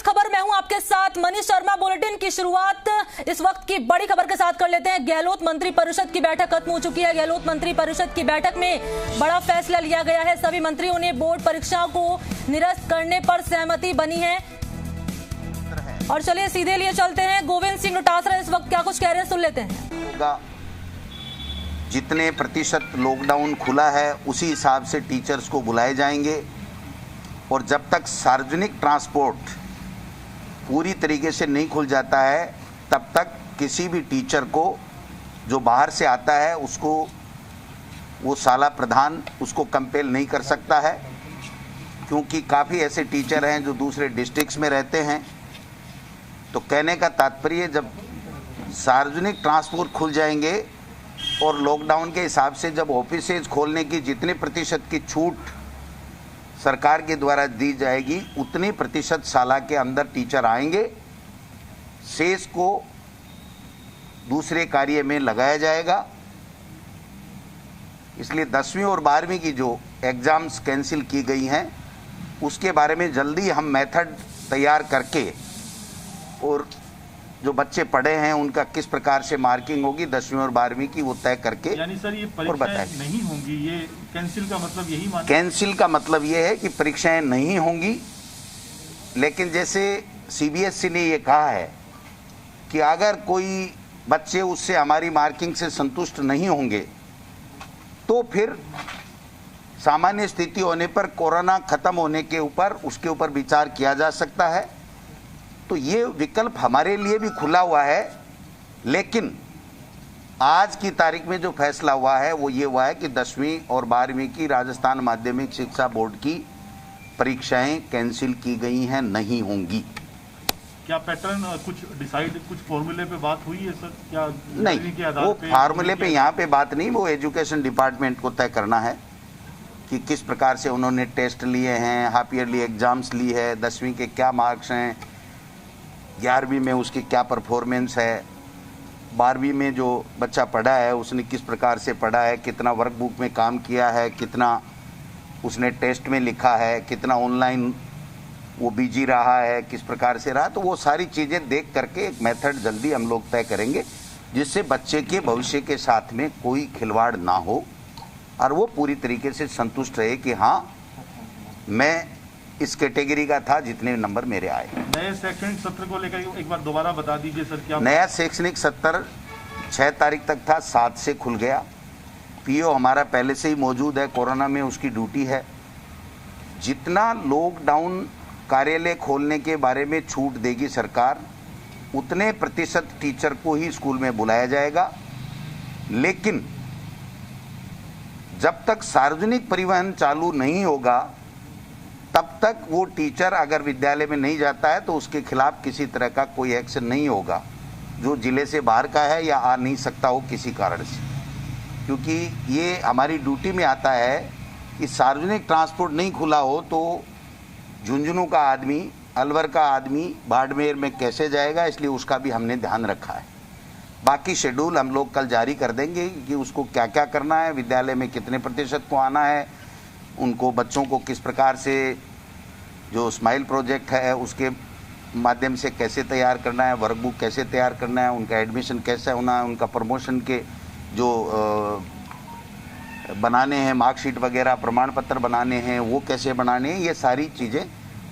खबर मैं हूं आपके साथ मनीष शर्मा। बुलेटिन की शुरुआत इस वक्त की बड़ी खबर के साथ कर लेते हैं। गहलोत मंत्री परिषद की बैठक खत्म हो चुकी है। गहलोत मंत्री परिषद की बैठक में बड़ा फैसला लिया गया है। सभी मंत्रियों ने बोर्ड परीक्षाओं को निरस्त करने पर सहमति बनी है। और चलिए सीधे लिए चलते हैं। गोविंद सिंह डोटासरा इस वक्त क्या कुछ कह रहे हैं, सुन लेते हैं। जितने प्रतिशत लॉकडाउन खुला है उसी हिसाब से टीचर्स को बुलाए जाएंगे और जब तक सार्वजनिक ट्रांसपोर्ट पूरी तरीके से नहीं खुल जाता है तब तक किसी भी टीचर को जो बाहर से आता है उसको वो शाला प्रधान उसको कंपेल नहीं कर सकता है, क्योंकि काफ़ी ऐसे टीचर हैं जो दूसरे डिस्ट्रिक्ट्स में रहते हैं। तो कहने का तात्पर्य जब सार्वजनिक ट्रांसपोर्ट खुल जाएंगे और लॉकडाउन के हिसाब से जब ऑफिसेज खोलने की जितने प्रतिशत की छूट सरकार के द्वारा दी जाएगी उतनी प्रतिशत शाला के अंदर टीचर आएंगे, शेष को दूसरे कार्य में लगाया जाएगा। इसलिए 10वीं और 12वीं की जो एग्ज़ाम्स कैंसिल की गई हैं उसके बारे में जल्दी हम मेथड तैयार करके और जो बच्चे पढ़े हैं उनका किस प्रकार से मार्किंग होगी 10वीं और 12वीं की वो तय करके, यानी सर ये परीक्षाएं नहीं होंगी, ये कैंसिल का मतलब यही मान कैंसिल का मतलब ये है कि परीक्षाएं नहीं होंगी। लेकिन जैसे सीबीएसई ने ये कहा है कि अगर कोई बच्चे उससे हमारी मार्किंग से संतुष्ट नहीं होंगे तो फिर सामान्य स्थिति होने पर कोरोना खत्म होने के ऊपर उसके ऊपर विचार किया जा सकता है। तो ये विकल्प हमारे लिए भी खुला हुआ है। लेकिन आज की तारीख में जो फैसला हुआ है वो ये हुआ है कि 10वीं और 12वीं की राजस्थान माध्यमिक शिक्षा बोर्ड की परीक्षाएं कैंसिल की गई हैं, नहीं होंगी। क्या पैटर्न कुछ डिसाइड, कुछ फॉर्मूले पे बात हुई है सर? क्या नहीं, वो फार्मूले पे यहाँ पे बात नहीं, वो एजुकेशन डिपार्टमेंट को तय करना है कि किस प्रकार से उन्होंने टेस्ट लिए हैं, हाफ ईयरली एग्जाम्स ली है, 10वीं के क्या मार्क्स हैं, 11वीं में उसकी क्या परफॉर्मेंस है, 12वीं में जो बच्चा पढ़ा है उसने किस प्रकार से पढ़ा है, कितना वर्कबुक में काम किया है, कितना उसने टेस्ट में लिखा है, कितना ऑनलाइन वो बिजी रहा है, किस प्रकार से रहा। तो वो सारी चीज़ें देख करके एक मेथड जल्दी हम लोग तय करेंगे जिससे बच्चे के भविष्य के साथ में कोई खिलवाड़ ना हो और वो पूरी तरीके से संतुष्ट रहे कि हाँ मैं इस कैटेगरी का था जितने नंबर मेरे आए। नए शैक्षणिक सत्र को लेकर एक बार दोबारा बता दीजिए सर। क्या नया शैक्षणिक सत्र 6 तारीख तक था, 7 से खुल गया। पीओ हमारा पहले से ही मौजूद है, कोरोना में उसकी ड्यूटी है। जितना लॉकडाउन कार्यालय खोलने के बारे में छूट देगी सरकार उतने प्रतिशत टीचर को ही स्कूल में बुलाया जाएगा। लेकिन जब तक सार्वजनिक परिवहन चालू नहीं होगा तब तक वो टीचर अगर विद्यालय में नहीं जाता है तो उसके खिलाफ किसी तरह का कोई एक्शन नहीं होगा जो जिले से बाहर का है या आ नहीं सकता हो किसी कारण से, क्योंकि ये हमारी ड्यूटी में आता है कि सार्वजनिक ट्रांसपोर्ट नहीं खुला हो तो झुंझुनू का आदमी, अलवर का आदमी बाड़मेर में कैसे जाएगा, इसलिए उसका भी हमने ध्यान रखा है। बाकी शेड्यूल हम लोग कल जारी कर देंगे कि उसको क्या क्या करना है, विद्यालय में कितने प्रतिशत को आना है, उनको बच्चों को किस प्रकार से जो स्माइल प्रोजेक्ट है उसके माध्यम से कैसे तैयार करना है, वर्कबुक कैसे तैयार करना है, उनका एडमिशन कैसे होना है, उनका प्रमोशन के जो बनाने हैं मार्कशीट वगैरह, प्रमाण पत्र बनाने हैं वो कैसे बनाने हैं, ये सारी चीज़ें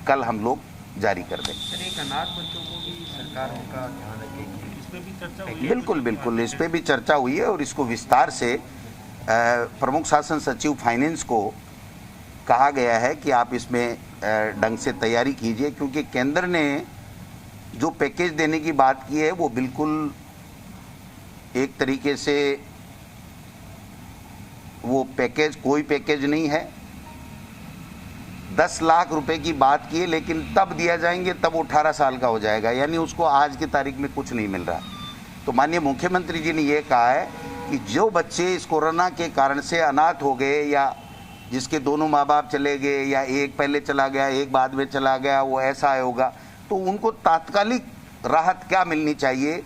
कल हम लोग जारी कर देंगे। सर एक अनाथ बच्चों को भी सरकार उनका ध्यान रखेगी, इस पर भी चर्चा हुई है? बिल्कुल बिल्कुल, इस पर भी चर्चा हुई है और इसको विस्तार से प्रमुख शासन सचिव फाइनेंस को कहा गया है कि आप इसमें ढंग से तैयारी कीजिए, क्योंकि केंद्र ने जो पैकेज देने की बात की है वो बिल्कुल एक तरीके से वो पैकेज कोई पैकेज नहीं है। 10 लाख रुपए की बात की है लेकिन तब दिया जाएंगे तब 18 साल का हो जाएगा, यानी उसको आज की तारीख में कुछ नहीं मिल रहा। तो माननीय मुख्यमंत्री जी ने ये कहा है कि जो बच्चे इस कोरोना के कारण से अनाथ हो गए या जिसके दोनों माँ बाप चले गए या एक पहले चला गया एक बाद में चला गया, वो ऐसा होगा, तो उनको तात्कालिक राहत क्या मिलनी चाहिए,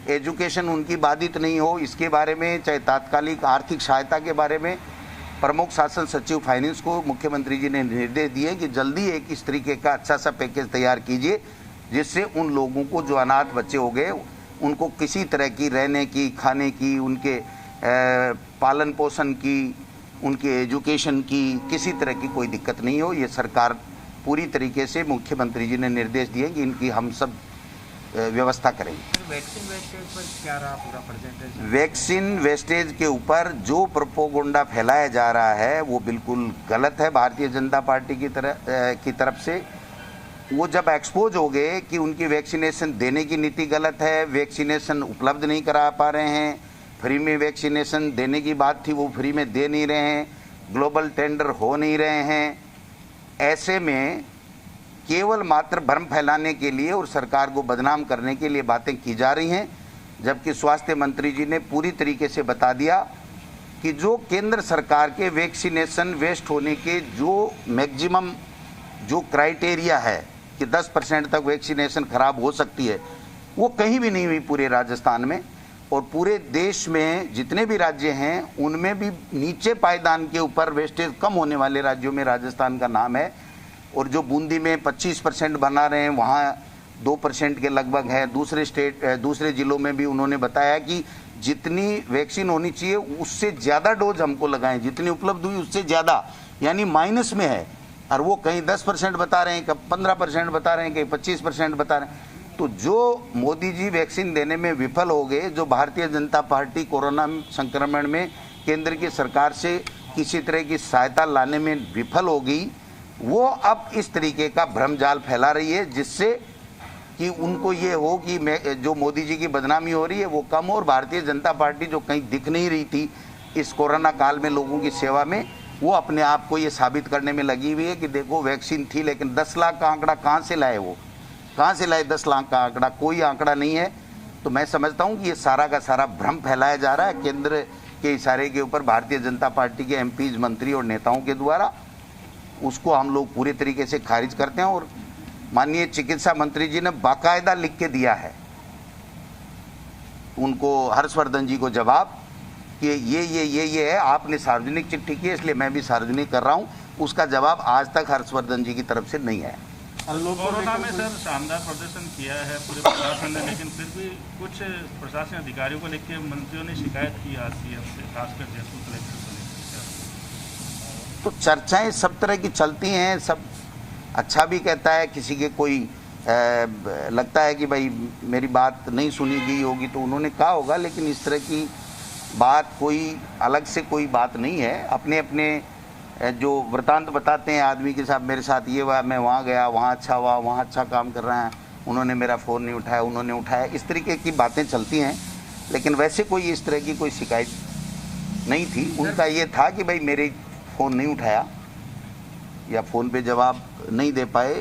एजुकेशन उनकी बाधित नहीं हो इसके बारे में, चाहे तात्कालिक आर्थिक सहायता के बारे में प्रमुख शासन सचिव फाइनेंस को मुख्यमंत्री जी ने निर्देश दिए कि जल्दी एक इस तरीके का अच्छा सा पैकेज तैयार कीजिए जिससे उन लोगों को जो अनाथ बच्चे हो गए उनको किसी तरह की रहने की, खाने की, उनके पालन पोषण की, उनके एजुकेशन की किसी तरह की कोई दिक्कत नहीं हो। ये सरकार पूरी तरीके से मुख्यमंत्री जी ने निर्देश दिए कि इनकी हम सब व्यवस्था करेंगे। वैक्सीन वेस्टेज पर क्या रहा पूरा परसेंटेज? वैक्सीन वेस्टेज के ऊपर जो प्रोपोगंडा फैलाया जा रहा है वो बिल्कुल गलत है भारतीय जनता पार्टी की तरफ से। वो जब एक्सपोज हो गए कि उनकी वैक्सीनेशन देने की नीति गलत है, वैक्सीनेशन उपलब्ध नहीं करा पा रहे हैं, फ्री में वैक्सीनेशन देने की बात थी वो फ्री में दे नहीं रहे हैं, ग्लोबल टेंडर हो नहीं रहे हैं, ऐसे में केवल मात्र भ्रम फैलाने के लिए और सरकार को बदनाम करने के लिए बातें की जा रही हैं। जबकि स्वास्थ्य मंत्री जी ने पूरी तरीके से बता दिया कि जो केंद्र सरकार के वैक्सीनेशन वेस्ट होने के जो मैक्सिमम जो क्राइटेरिया है कि 10% तक वैक्सीनेशन खराब हो सकती है, वो कहीं भी नहीं हुई पूरे राजस्थान में। और पूरे देश में जितने भी राज्य हैं उनमें भी नीचे पायदान के ऊपर वेस्टेज कम होने वाले राज्यों में राजस्थान का नाम है। और जो बूंदी में 25% बना रहे हैं वहाँ 2% के लगभग है। दूसरे जिलों में भी उन्होंने बताया कि जितनी वैक्सीन होनी चाहिए उससे ज़्यादा डोज हमको लगाएं, जितनी उपलब्ध हुई उससे ज़्यादा, यानी माइनस में है। और वो कहीं 10% बता रहे हैं, कहीं 15% बता रहे हैं, कहीं 25% बता रहे हैं। तो जो मोदी जी वैक्सीन देने में विफल हो गए, जो भारतीय जनता पार्टी कोरोना संक्रमण में केंद्र की सरकार से किसी तरह की सहायता लाने में विफल हो गई, वो अब इस तरीके का भ्रमजाल फैला रही है जिससे कि उनको ये हो कि जो मोदी जी की बदनामी हो रही है वो कम हो। और भारतीय जनता पार्टी जो कहीं दिख नहीं रही थी इस कोरोना काल में लोगों की सेवा में, वो अपने आप को ये साबित करने में लगी हुई है कि देखो वैक्सीन थी, लेकिन 10 लाख का आंकड़ा कहाँ से लाए, वो कहाँ से लाए 10 लाख का आंकड़ा? कोई आंकड़ा नहीं है। तो मैं समझता हूँ कि ये सारा का सारा भ्रम फैलाया जा रहा है केंद्र के इशारे के ऊपर भारतीय जनता पार्टी के एमपीज, मंत्री और नेताओं के द्वारा। उसको हम लोग पूरे तरीके से खारिज करते हैं। और माननीय चिकित्सा मंत्री जी ने बाकायदा लिख के दिया है उनको, हर्षवर्धन जी को जवाब कि ये है, आपने सार्वजनिक चिट्ठी की है इसलिए मैं भी सार्वजनिक कर रहा हूँ। उसका जवाब आज तक हर्षवर्धन जी की तरफ से नहीं है। कोरोना में सर शानदार प्रदर्शन किया है पूरे प्रशासन ने, लेकिन फिर भी कुछ प्रशासन अधिकारियों को लेकर मंत्रियों ने शिकायत की आज सीएम से, खासकर जयपुर कलेक्टर को लेकर। तो चर्चाएं सब तरह की चलती हैं, सब अच्छा भी कहता है, किसी के कोई लगता है कि भाई मेरी बात नहीं सुनी गई होगी तो उन्होंने कहा होगा, लेकिन इस तरह की बात कोई अलग से कोई बात नहीं है। अपने अपने जो वृतांत बताते हैं आदमी के साथ, मेरे साथ ये हुआ, मैं वहाँ गया, वहाँ अच्छा हुआ, वहाँ अच्छा काम कर रहे हैं, उन्होंने मेरा फ़ोन नहीं उठाया, उन्होंने उठाया, इस तरीके की बातें चलती हैं। लेकिन वैसे कोई इस तरह की कोई शिकायत नहीं थी। उनका ये था कि भाई मेरे फ़ोन नहीं उठाया या फ़ोन पे जवाब नहीं दे पाए।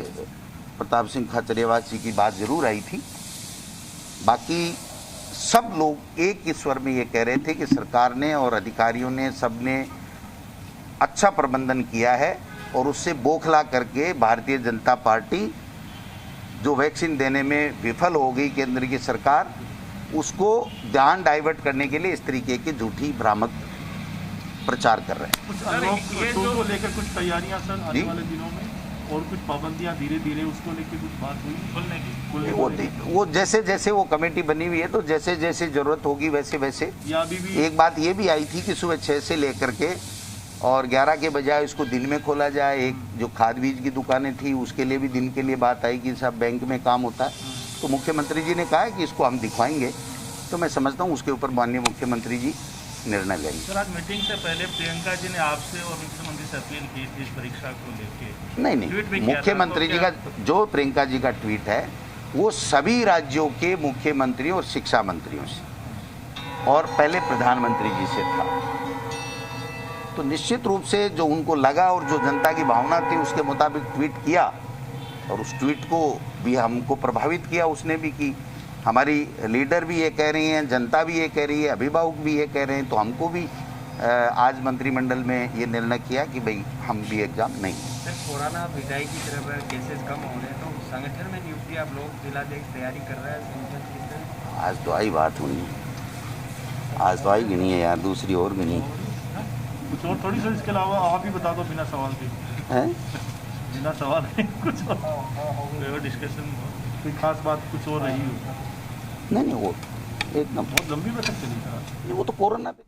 प्रताप सिंह खाचरियावास जी की बात ज़रूर आई थी। बाकी सब लोग एक ही स्वर में ये कह रहे थे कि सरकार ने और अधिकारियों ने, सब ने अच्छा प्रबंधन किया है। और उससे बौखला करके भारतीय जनता पार्टी जो वैक्सीन देने में विफल हो गई केंद्र की सरकार, उसको ध्यान डाइवर्ट करने के लिए इस तरीके की झूठी भ्रामक प्रचार कर रहे हैं। कुछ अनलॉक को लेकर कुछ तैयारियां सर आने वाले दिनों में, और कुछ पाबंदियां धीरे धीरे उसको लेकर कुछ बात हुई खुलने की? वो जैसे जैसे वो कमेटी बनी हुई है तो जैसे जैसे जरूरत होगी वैसे वैसे। एक बात ये भी आई थी कि सुबह 6 से लेकर के और 11 के बजाय इसको दिन में खोला जाए। एक जो खाद बीज की दुकानें थी उसके लिए भी दिन के लिए बात आई कि सब बैंक में काम होता है, तो मुख्यमंत्री जी ने कहा है कि इसको हम दिखवाएंगे। तो मैं समझता हूँ उसके ऊपर माननीय मुख्यमंत्री जी निर्णय लेंगे। सर, आज मीटिंग से पहले प्रियंका जी ने आपसे और मुख्यमंत्री से अपील की थी इस परीक्षा को लेके। नहीं, मुख्यमंत्री जी का जो प्रियंका जी का ट्वीट है वो सभी राज्यों के मुख्यमंत्रियों और शिक्षा मंत्रियों से और पहले प्रधानमंत्री जी से था। तो निश्चित रूप से जो उनको लगा और जो जनता की भावना थी उसके मुताबिक ट्वीट किया, और उस ट्वीट को भी हमको प्रभावित किया उसने भी कि हमारी लीडर भी ये कह रही हैं, जनता भी ये कह रही है, अभिभावक भी ये कह रहे हैं। तो हमको भी आज मंत्रिमंडल में ये निर्णय किया कि भाई हम भी एग्जाम नहीं। कोरोना विदाई की तरफ केसेस कम हो रहे हैं तो संगठन में नियुक्ति आप लोग जिलाध्यक्ष तैयारी कर रहे हैं? आज तो आई बात हुई, आज तो आई भी नहीं है यार, दूसरी और भी नहीं। कुछ और थोड़ी सर, इसके अलावा आप ही बता दो बिना सवाल के। हैं? बिना सवाल के कुछ और डिस्कशन, कोई खास बात कुछ और रही हो? नहीं वो एकदम बहुत लंबी बैठक चली सर। वो तो कोरोना पे।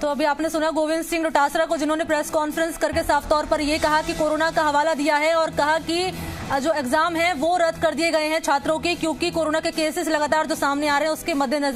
तो अभी आपने सुना गोविंद सिंह डोटासरा को, जिन्होंने प्रेस कॉन्फ्रेंस करके साफ तौर पर ये कहा कि कोरोना का हवाला दिया है और कहा कि जो एग्जाम है वो रद्द कर दिए गए हैं छात्रों के, क्योंकि कोरोना के केसेस लगातार जो सामने आ रहे हैं उसके मद्देनजर